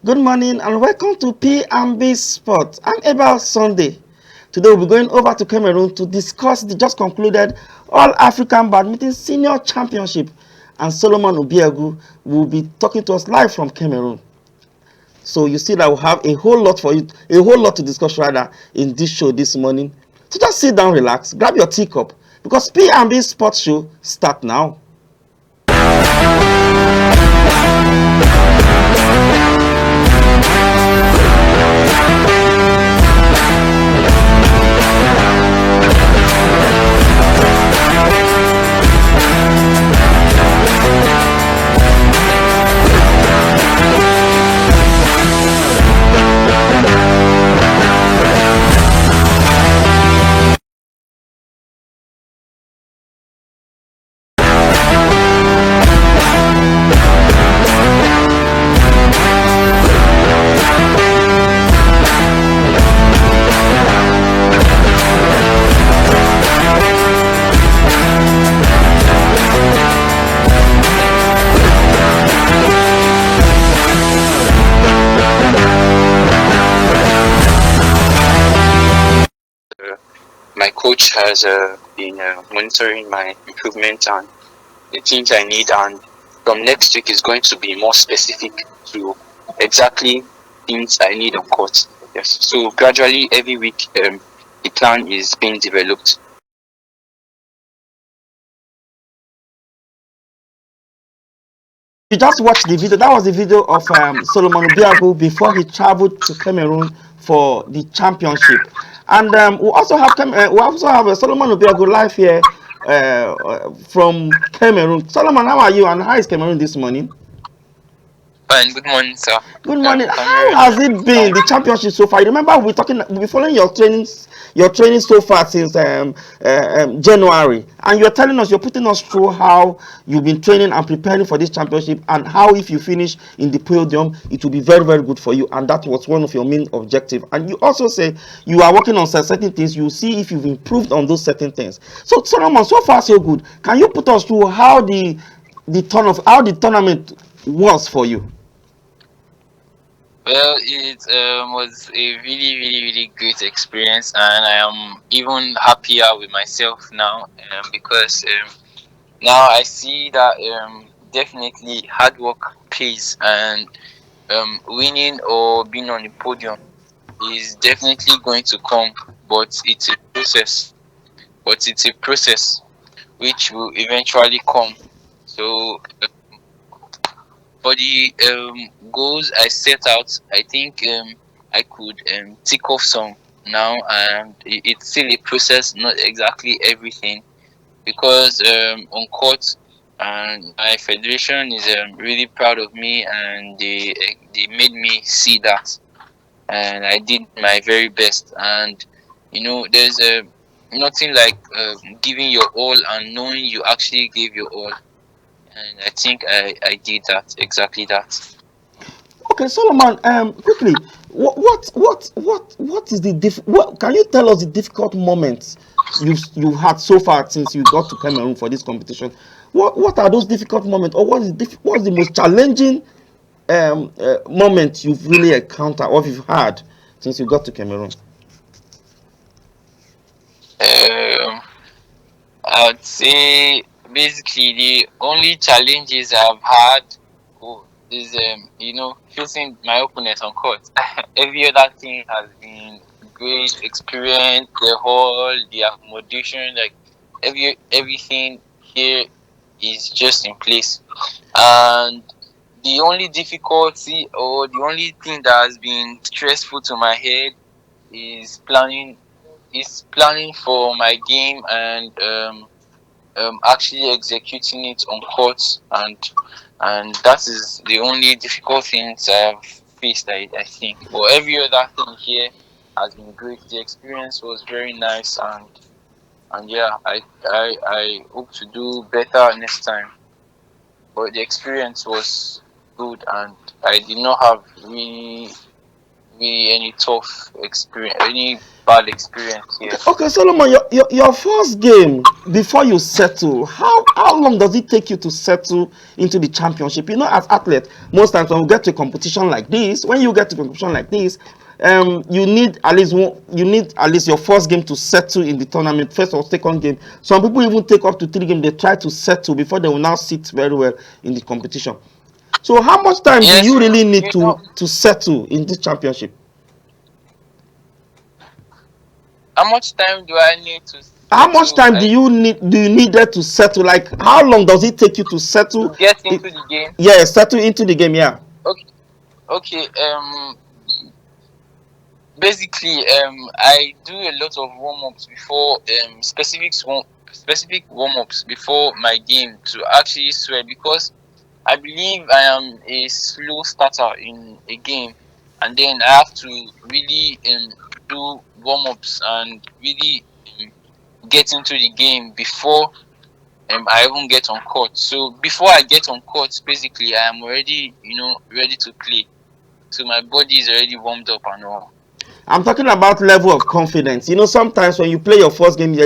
Good morning and welcome to P&B Sport. I'm Abel Sunday. Today we'll be going over to Cameroon to discuss the just concluded All African Badminton Senior Championship, and Solomon Obiagu will be talking to us live from Cameroon. So you see that we'll have a whole lot to discuss rather in this show this morning. So just sit down, relax, grab your teacup because P&B Sports Show start now. My coach has been monitoring my improvement and the things I need, and from next week is going to be more specific to exactly things I need on court. Yes, so gradually every week the plan is being developed. You just watched the video. That was the video of Solomon Obiagu before he traveled to Cameroon for the championship. And we also have Solomon Obiagu live here from Cameroon. Solomon, how are you? And how is Cameroon this morning? Fine. Good morning, sir. Good morning. How has it been, the championship so far? You remember we'll be following your training so far since January, and you're telling us, you're putting us through how you've been training and preparing for this championship, and how if you finish in the podium, it will be very, very good for you, and that was one of your main objectives. And you also say you are working on certain things. You see if you've improved on those certain things. So Solomon, so far so good. Can you put us through how the tournament was for you? Well, it was a really great experience, and I am even happier with myself now because now I see that definitely hard work pays, and winning or being on the podium is definitely going to come, but it's a process. Which will eventually come. So for the goals I set out, I think I could tick off some now, and it's still a process, not exactly everything, because on court and my federation is really proud of me, and they made me see that, and I did my very best. And there's nothing like giving your all and knowing you actually gave your all, and I think I did that, exactly that. Okay, Solomon, quickly, what is the what can you tell us the difficult moments you've had so far since you got to Cameroon for this competition? What are those difficult moments, or what's the most challenging moment you've really encountered or you've had since you got to Cameroon? um I'd say basically the only challenges I've had is facing my opponents on court. Every other thing has been great experience, the hall, the accommodation, like everything here is just in place. And the only difficulty or the only thing that has been stressful to my head is planning for my game, and actually executing it on court, and that is the only difficult things I've faced, I think. But every other thing here has been great. The experience was very nice, and yeah, I hope to do better next time. But the experience was good, and I did not have really really any tough experience, any bad experience here. Okay, Solomon, your first game before you settle, how long does it take you to settle into the championship? You know, as athlete, most times when we get to a competition like this, when you get to a competition like this, you need at least your first game to settle in the tournament, first or second game. Some people even take up to 3 games. They try to settle before they will now sit very well in the competition. So, how much time do Yes, you really need you know, to settle in this championship? how much time do I need to How much settle? time do you need that to settle? Like, how long does it take you to settle To get it? into the game. Yeah, settle into the game. Yeah. Okay, okay. Basically, I do a lot of warm ups before specific warm ups before my game to actually sweat, because I believe I am a slow starter in a game, and then I have to really do warm ups and really get into the game before I even get on court. So before I get on court, basically I am already ready to play. So my body is already warmed up and all. I'm talking about level of confidence. You know, sometimes when you play your first game, you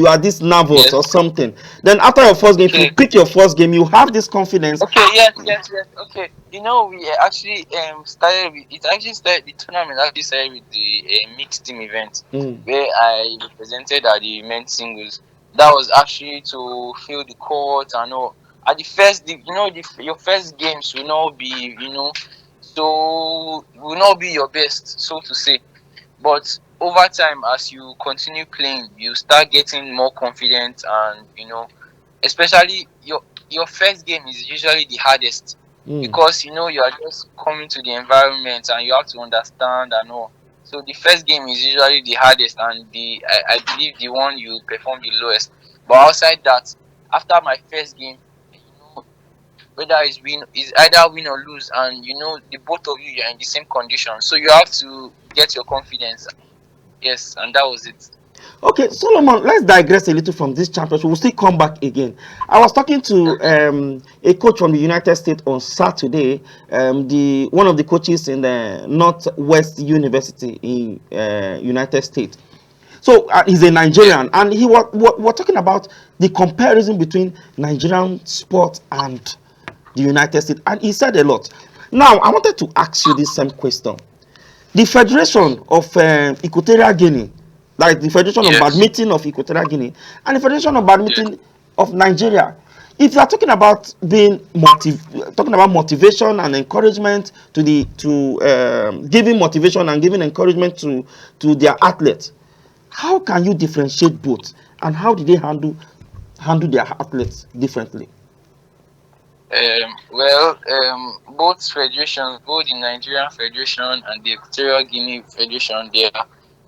are this nervous or Yes. something. Then after your first game, if you Okay. pick your first game, you have this confidence. Okay. Yes. Yes. Yes. Okay. We actually started with it. Actually started the tournament. Actually started with the mixed team event Mm. where I represented at the men's singles. That was actually to feel the court and all. At the first, your first games will not be so will not be your best, so to say. But over time, as you continue playing, you start getting more confident, and especially your first game is usually the hardest, Mm. because you are just coming to the environment and you have to understand and all. So the first game is usually the hardest, and I believe the one you perform the lowest. But outside that, after my first game, whether it's either win or lose, and the both of you are in the same condition, so you have to get your confidence. Yes, and that was it. Okay, Solomon, let's digress a little from this championship. We'll still come back again. I was talking to Okay. a coach from the United States on Saturday. The one of the coaches in the Northwest University in United States. So he's a Yeah. Nigerian, and we're talking about the comparison between Nigerian sport and the United States, and he said a lot. Now, I wanted to ask you this same question. The Federation of Equatorial Guinea, like the Federation of Yes. Badminton of Equatorial Guinea, and the Federation of Yes. Badminton of Nigeria, if you are talking about talking about motivation and encouragement to giving motivation and giving encouragement to their athletes, how can you differentiate both, and how did they handle their athletes differently? Both federations, both the Nigerian Federation and the Equatorial Guinea Federation,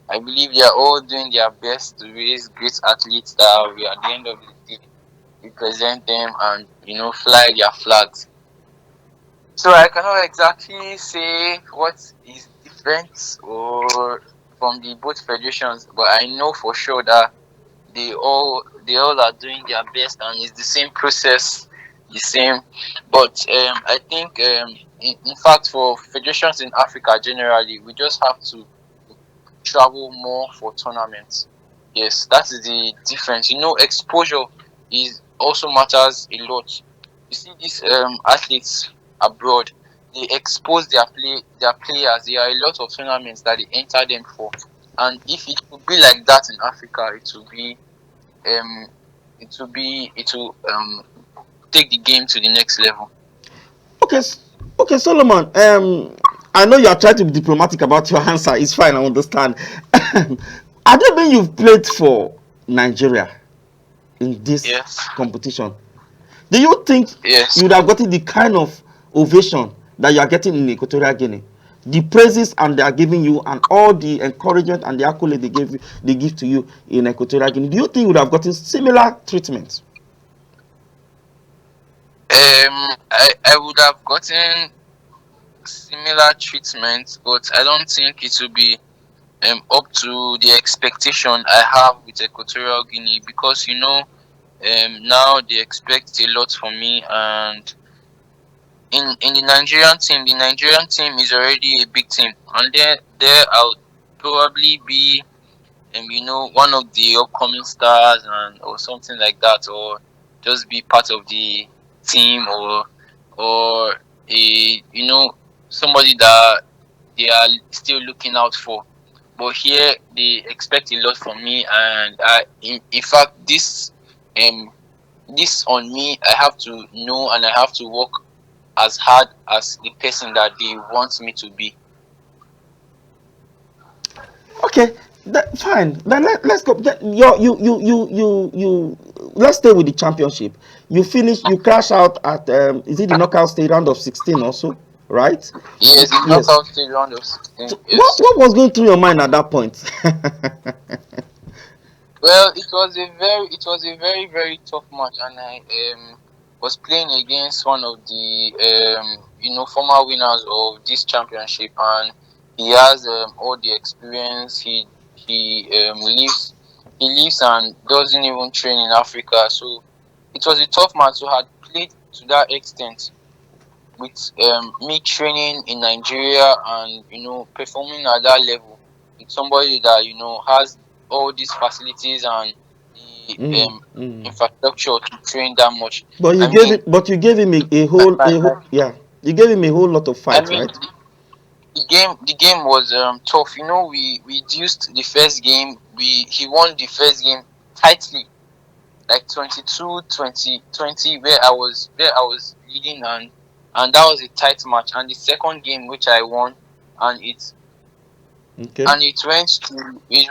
I believe they are all doing their best to raise great athletes that will, at the end of the day, represent them and fly their flags. So I cannot exactly say what is different or from the both federations, but I know for sure that they all are doing their best, and it's the same process, the same. But I think in fact, for federations in Africa generally, we just have to travel more for tournaments. Yes, that is the difference. Exposure is also matters a lot. You see these athletes abroad, they expose their players. There are a lot of tournaments that they enter them for, and if it would be like that in Africa, um it will take the game to the next level. Okay, okay, Solomon. I know you are trying to be diplomatic about your answer. It's fine. I understand. Are there been you've played for Nigeria in this Yes. competition? Do you think Yes. you would have gotten the kind of ovation that you are getting in Equatorial Guinea? The praises and they are giving you, and all the encouragement and the accolade they give to you in Equatorial Guinea. Do you think you would have gotten similar treatment? I would have gotten similar treatment, but I don't think it will be up to the expectation I have with Equatorial Guinea, because now they expect a lot from me, and in the Nigerian team is already a big team, and there I'll probably be one of the upcoming stars and or something like that, or just be part of the team, or a somebody that they are still looking out for. But here they expect a lot from me, and in fact this on me, I have to know and I have to work as hard as the person that they want me to be. Okay, fine. Then let's go. Let's stay with the championship. You finish. You crash out at is it the knockout stage round of 16 also, right? Yes, the Yes. knockout stage round of 16. So Yes. what was going through your mind at that point? Well, it was a very very tough match, and I was playing against one of the former winners of this championship, and he has all the experience. He lives and doesn't even train in Africa, so it was a tough match. So I had played to that extent with me training in Nigeria and performing at that level with somebody that has all these facilities and the infrastructure to train that much. But I mean, you gave him yeah. You gave him a whole lot of I fight, mean right? the game was tough. We reduced the first game. He won the first game tightly, like 22-20, where I was leading, and that was a tight match. And the second game which I won, and Okay. it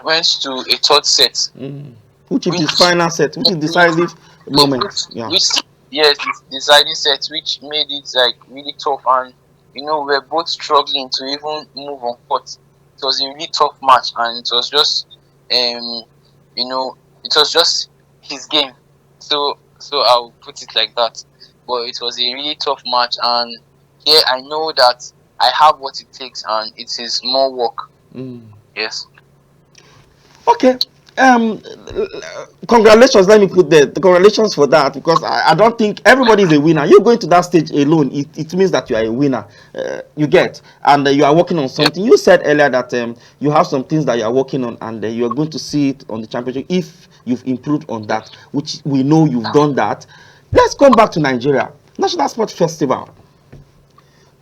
went to a third set, Which is the which final set, which is decisive moment. Yeah. which yes, the deciding set, which made it like really tough, and we're both struggling to even move on court. It was a really tough match, and it was just his game. So I'll put it like that. But it was a really tough match, and here I know that I have what it takes, and it is more work. Yes. Okay. Congratulations. Let me put the congratulations for that, because I don't think everybody is a winner. You going to that stage alone, it means that you are a winner. You get, and you are working on something. You said earlier that you have some things that you are working on, and you are going to see it on the championship if you've improved on that, which we know you've done that. Let's come back to Nigeria. National Sport Festival.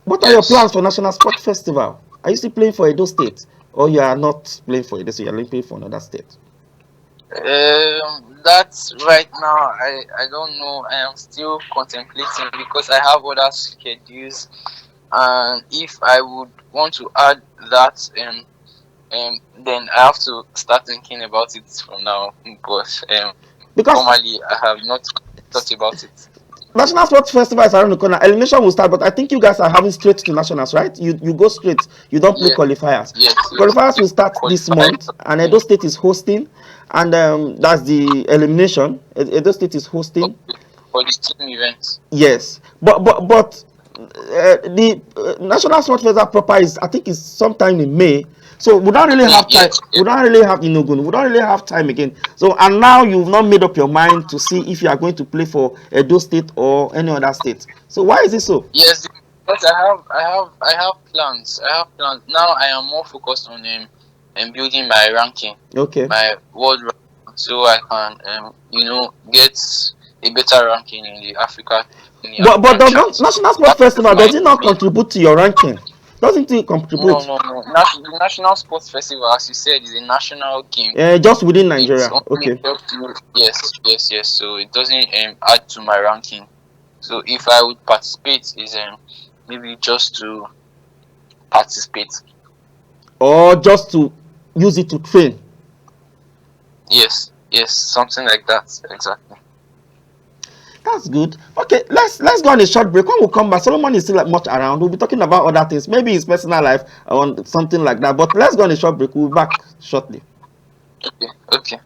What are your plans for National Sport Festival? Are you still playing for Edo State, or you are not playing for Edo State? You are playing for another state? That's right now. I don't know. I am still contemplating because I have other schedules, and if I would want to add that, then I have to start thinking about it from now. But Because formally, I have not thought about it. National Sports Festival is around the corner. Elimination will start, but I think you guys are having straight to nationals, right? You go straight. You don't play qualifiers. Yes. Qualifiers will start this month, and Edo State is hosting, and that's the elimination. Edo State is hosting. For the team events. Yes, but the National Sports Festival proper is, I think, is sometime in May. So we don't really have time. We don't really have We don't really have time again. So, and now you've not made up your mind to see if you are going to play for Edo State or any other state. So why is it so? Yes, but I have plans. I have plans. Now I am more focused on building my ranking. Okay. My world ranking, so I can get a better ranking in the Africa. But does National Sports Festival, does it not contribute to your ranking? Doesn't it contribute? No. The National Sports Festival, as you said, is a national game. Just within Nigeria. Okay. Yes. So it doesn't add to my ranking. So if I would participate, is maybe just to participate. Or just to use it to train. Yes, something like that. Exactly. That's good. Okay, let's go on a short break. When we come back, Solomon is still much around. We'll be talking about other things, maybe his personal life or something like that. But let's go on a short break. We'll be back shortly. Okay.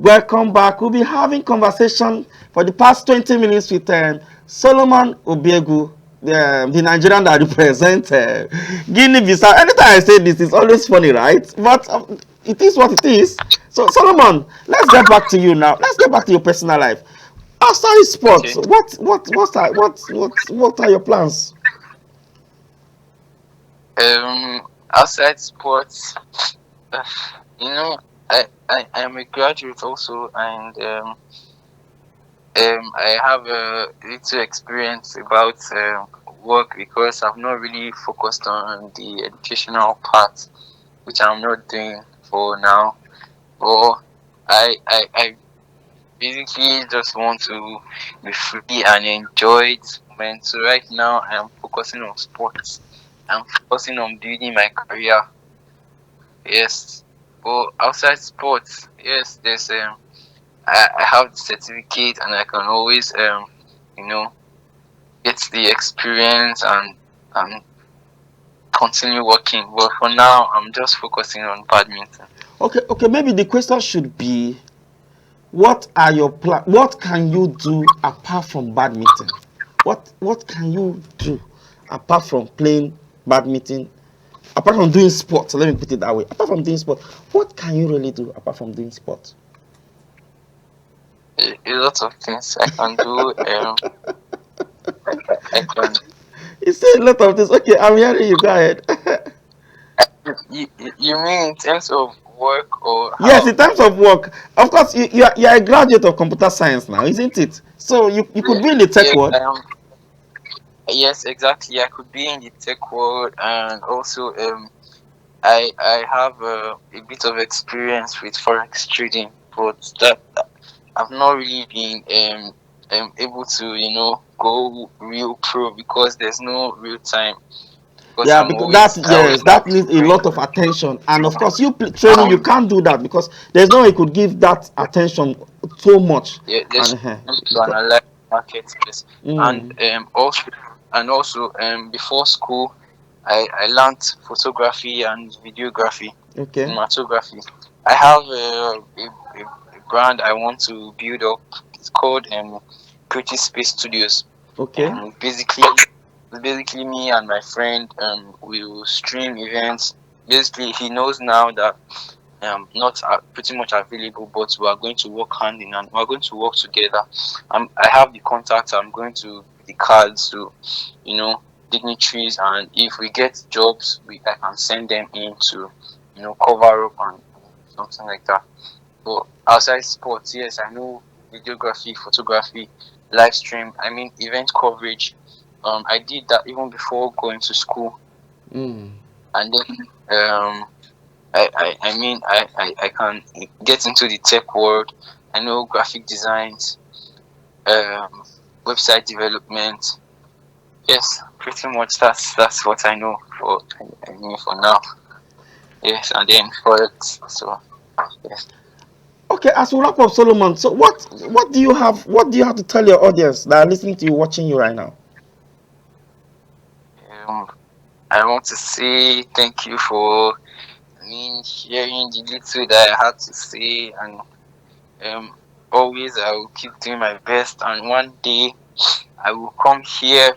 Welcome back. We'll be having conversation for the past 20 minutes with Solomon Obiegu, the Nigerian that represents Guinea-Bissau. Anytime I say this, it's always funny, right? But it is what it is. So, Solomon, let's get back to you now. Let's get back to your personal life. Outside sports, Okay. what are your plans? Outside sports, uh, you know, I am a graduate also, and I have a little experience about work because I've not really focused on the educational part, which I'm not doing for now. But I basically just want to be free and enjoy this moment. So right now I am focusing on sports. I'm focusing on building my career. Yes. But outside sports, yes, there's I have the certificate and I can always you know get the experience and continue working. But for now I'm just focusing on badminton. Okay, maybe the question should be, what are your plans? What can you do apart from badminton? What can you do apart from playing badminton? Apart from doing sports, let me put it that way. Apart from doing sport, what can you really do apart from doing sports? A lot of things I can do. I can. You say a lot of things. Okay, I'm hearing you. Go ahead. You mean in terms of work or Yes, how? in terms of work, of course, you are a graduate of computer science now, isn't it? So you could be in the tech Yes, world. yes, exactly. I could be in the tech world, and also I have a bit of experience with forex trading, but that I've not really been able to go real pro because there's no real time because Yeah, I'm because always I always that like to needs a train. lot of attention, and of course, training, you Um, can't do that because there's no way you could give that attention so much. yeah, there's And to analyze marketplace, and mm, also before school, I learned photography and videography, okay, cinematography. I have a brand I want to build up. It's called Pretty Space Studios. okay, Basically me and my friend we will stream events. Basically, he knows now that not pretty much available, but we are going to work hand in hand. We are going to work together. I have the contacts. I'm going to the cards to, you know, dignitaries, and if we get jobs, I can send them in to, cover up and something like that. But outside sports, yes, I know videography, photography, live stream. I mean, event coverage. I did that even before going to school, mm. and then I can get into the tech world. I know graphic designs, um, website development. Yes, pretty much that's what I know for now. Yes, and then forex. So yes. Okay. As we wrap up, Solomon. So what do you have? What do you have to tell your audience that are listening to you, watching you right now? Um, I want to say thank you for hearing the little that I had to say, and um, always I will keep doing my best. And one day I will come here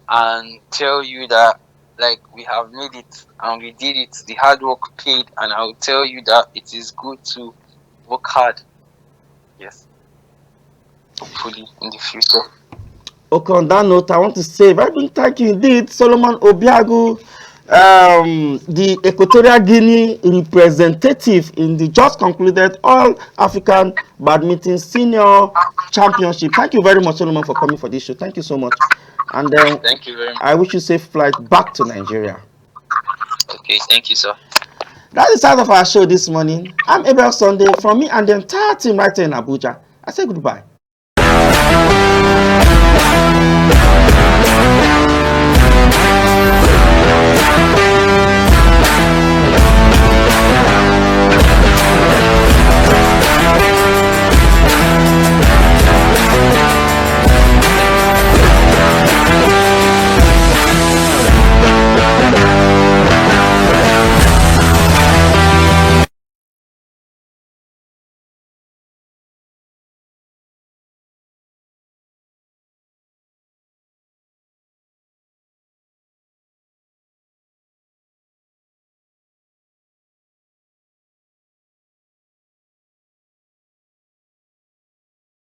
and tell you that like we have made it and we did it. The hard work paid, and I will tell you that it is good to work hard. Yes, hopefully in the future. Okay, on that note, I want to say very big thank you indeed, Solomon Obiagu, the Equatorial Guinea representative in the just concluded All African Badminton Senior Championship. Thank you very much, Solomon, for coming for this show. Thank you so much. And Thank you very much. I wish you safe flight back to Nigeria. Okay, thank you, sir. That's the start of our show this morning. I'm Abel Sunday. From me and the entire team right here in Abuja, I say goodbye.